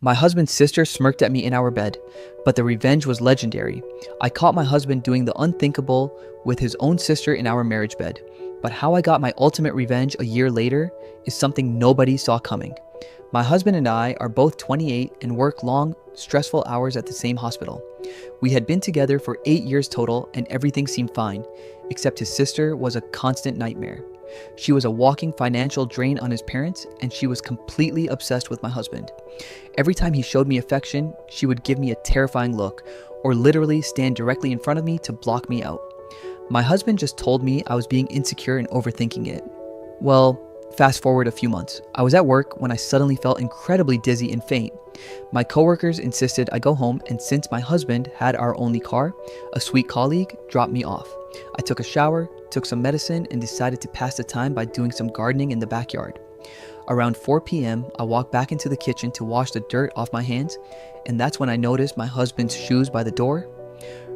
My husband's sister smirked at me in our bed, but the revenge was legendary. I caught my husband doing the unthinkable with his own sister in our marriage bed. But how I got my ultimate revenge a year later is something nobody saw coming. My husband and I are both 28 and work long, stressful hours at the same hospital. We had been together for 8 years total and everything seemed fine, except his sister was a constant nightmare. She was a walking financial drain on his parents, and she was completely obsessed with my husband. Every time he showed me affection, she would give me a terrifying look, or literally stand directly in front of me to block me out. My husband just told me I was being insecure and overthinking it. Well, fast forward a few months. I was at work when I suddenly felt incredibly dizzy and faint. My coworkers insisted I go home, and since my husband had our only car, a sweet colleague dropped me off. I took a shower, took some medicine, and decided to pass the time by doing some gardening in the backyard. Around 4 p.m., I walked back into the kitchen to wash the dirt off my hands, and that's when I noticed my husband's shoes by the door.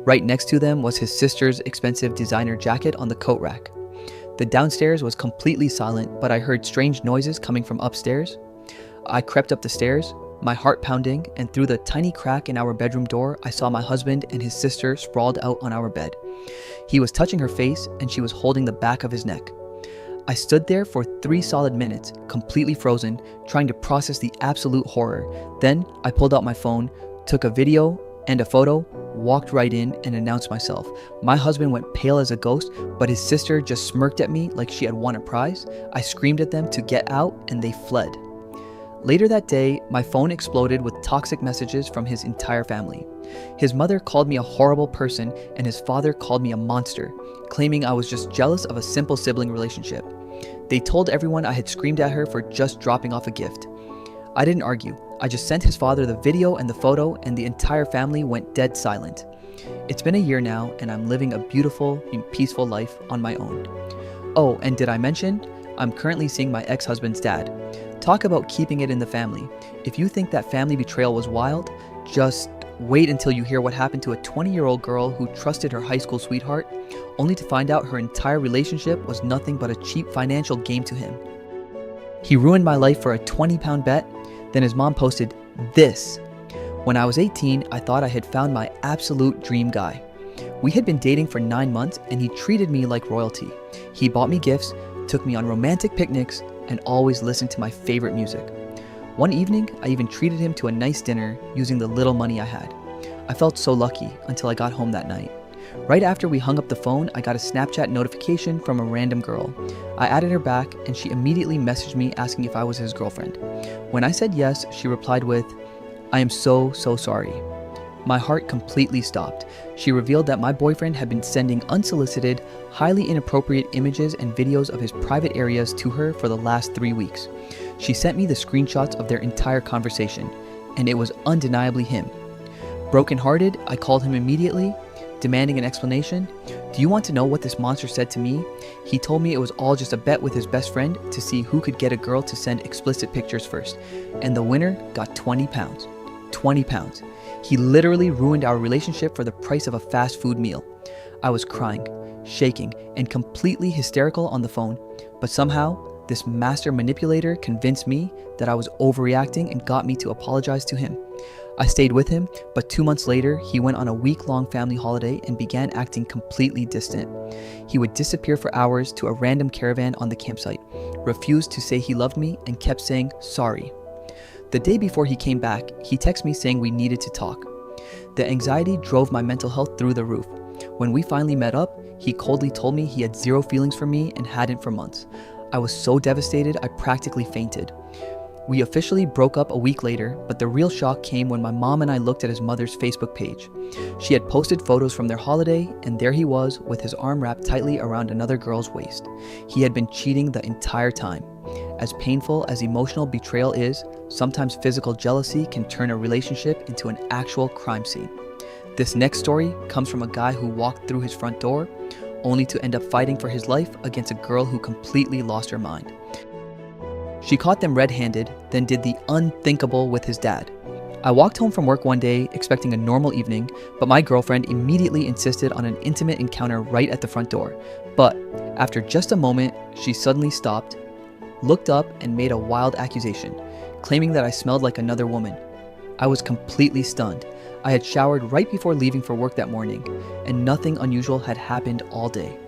Right next to them was his sister's expensive designer jacket on the coat rack. The downstairs was completely silent, but I heard strange noises coming from upstairs. I crept up the stairs, my heart pounding, and through the tiny crack in our bedroom door, I saw my husband and his sister sprawled out on our bed. He was touching her face, and she was holding the back of his neck. I stood there for 3 solid minutes, completely frozen, trying to process the absolute horror. Then I pulled out my phone, took a video and a photo, walked right in, and announced myself. My husband went pale as a ghost, but his sister just smirked at me like she had won a prize. I screamed at them to get out, and they fled. Later that day, my phone exploded with toxic messages from his entire family. His mother called me a horrible person, and his father called me a monster, claiming I was just jealous of a simple sibling relationship. They told everyone I had screamed at her for just dropping off a gift. I didn't argue. I just sent his father the video and the photo, and the entire family went dead silent. It's been a year now, and I'm living a beautiful and peaceful life on my own. Oh, and did I mention? I'm currently seeing my ex-husband's dad. Talk about keeping it in the family. If you think that family betrayal was wild, just wait until you hear what happened to a 20-year-old girl who trusted her high school sweetheart, only to find out her entire relationship was nothing but a cheap financial game to him. He ruined my life for a 20-pound bet, then his mom posted this. When I was 18, I thought I had found my absolute dream guy. We had been dating for 9 months, and he treated me like royalty. He bought me gifts, took me on romantic picnics, and always listened to my favorite music. One evening, I even treated him to a nice dinner using the little money I had. I felt so lucky until I got home that night. Right after we hung up the phone, I got a Snapchat notification from a random girl. I added her back, and she immediately messaged me asking if I was his girlfriend. When I said yes, she replied with, "I am so sorry." My heart completely stopped. She revealed that my boyfriend had been sending unsolicited, highly inappropriate images and videos of his private areas to her for the last 3 weeks. She sent me the screenshots of their entire conversation, and it was undeniably him. Brokenhearted, I called him immediately, demanding an explanation. Do you want to know what this monster said to me? He told me it was all just a bet with his best friend to see who could get a girl to send explicit pictures first, and the winner got 20 pounds. 20 pounds. He literally ruined our relationship for the price of a fast food meal. I was crying, shaking, and completely hysterical on the phone, but somehow, this master manipulator convinced me that I was overreacting and got me to apologize to him. I stayed with him, but 2 months later, he went on a week-long family holiday and began acting completely distant. He would disappear for hours to a random caravan on the campsite, refused to say he loved me, and kept saying sorry. The day before he came back, he texted me saying we needed to talk. The anxiety drove my mental health through the roof. When we finally met up, he coldly told me he had zero feelings for me and hadn't for months. I was so devastated I practically fainted. We officially broke up a week later, but the real shock came when my mom and I looked at his mother's Facebook page. She had posted photos from their holiday, and there he was with his arm wrapped tightly around another girl's waist. He had been cheating the entire time. As painful as emotional betrayal is, sometimes physical jealousy can turn a relationship into an actual crime scene. This next story comes from a guy who walked through his front door, only to end up fighting for his life against a girl who completely lost her mind. She caught them red-handed, then did the unthinkable with his dad. I walked home from work one day expecting a normal evening, but my girlfriend immediately insisted on an intimate encounter right at the front door. But after just a moment, she suddenly stopped, looked up, and made a wild accusation, claiming that I smelled like another woman. I was completely stunned. I had showered right before leaving for work that morning, and nothing unusual had happened all day.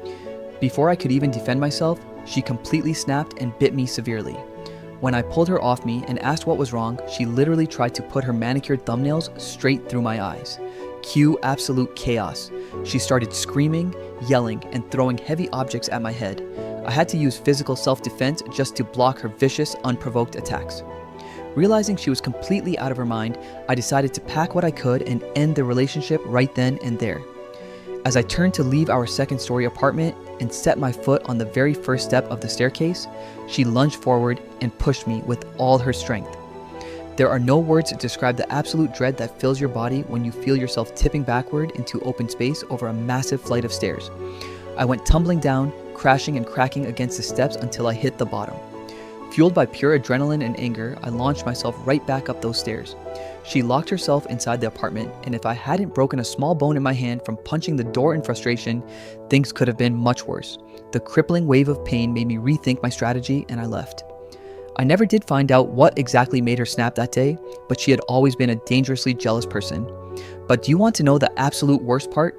Before I could even defend myself, she completely snapped and bit me severely. When I pulled her off me and asked what was wrong, she literally tried to put her manicured thumbnails straight through my eyes. Cue absolute chaos. She started screaming, yelling, and throwing heavy objects at my head. I had to use physical self-defense just to block her vicious, unprovoked attacks. Realizing she was completely out of her mind, I decided to pack what I could and end the relationship right then and there. As I turned to leave our second-story apartment and set my foot on the very first step of the staircase, she lunged forward and pushed me with all her strength. There are no words to describe the absolute dread that fills your body when you feel yourself tipping backward into open space over a massive flight of stairs. I went tumbling down, crashing and cracking against the steps until I hit the bottom. Fueled by pure adrenaline and anger, I launched myself right back up those stairs. She locked herself inside the apartment, and if I hadn't broken a small bone in my hand from punching the door in frustration, things could have been much worse. The crippling wave of pain made me rethink my strategy, and I left. I never did find out what exactly made her snap that day, but she had always been a dangerously jealous person. But do you want to know the absolute worst part?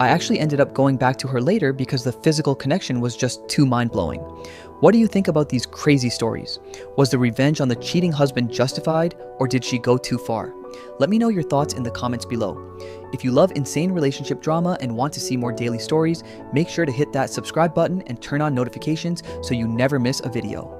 I actually ended up going back to her later because the physical connection was just too mind-blowing. What do you think about these crazy stories? Was the revenge on the cheating husband justified, or did she go too far? Let me know your thoughts in the comments below. If you love insane relationship drama and want to see more daily stories, make sure to hit that subscribe button and turn on notifications so you never miss a video.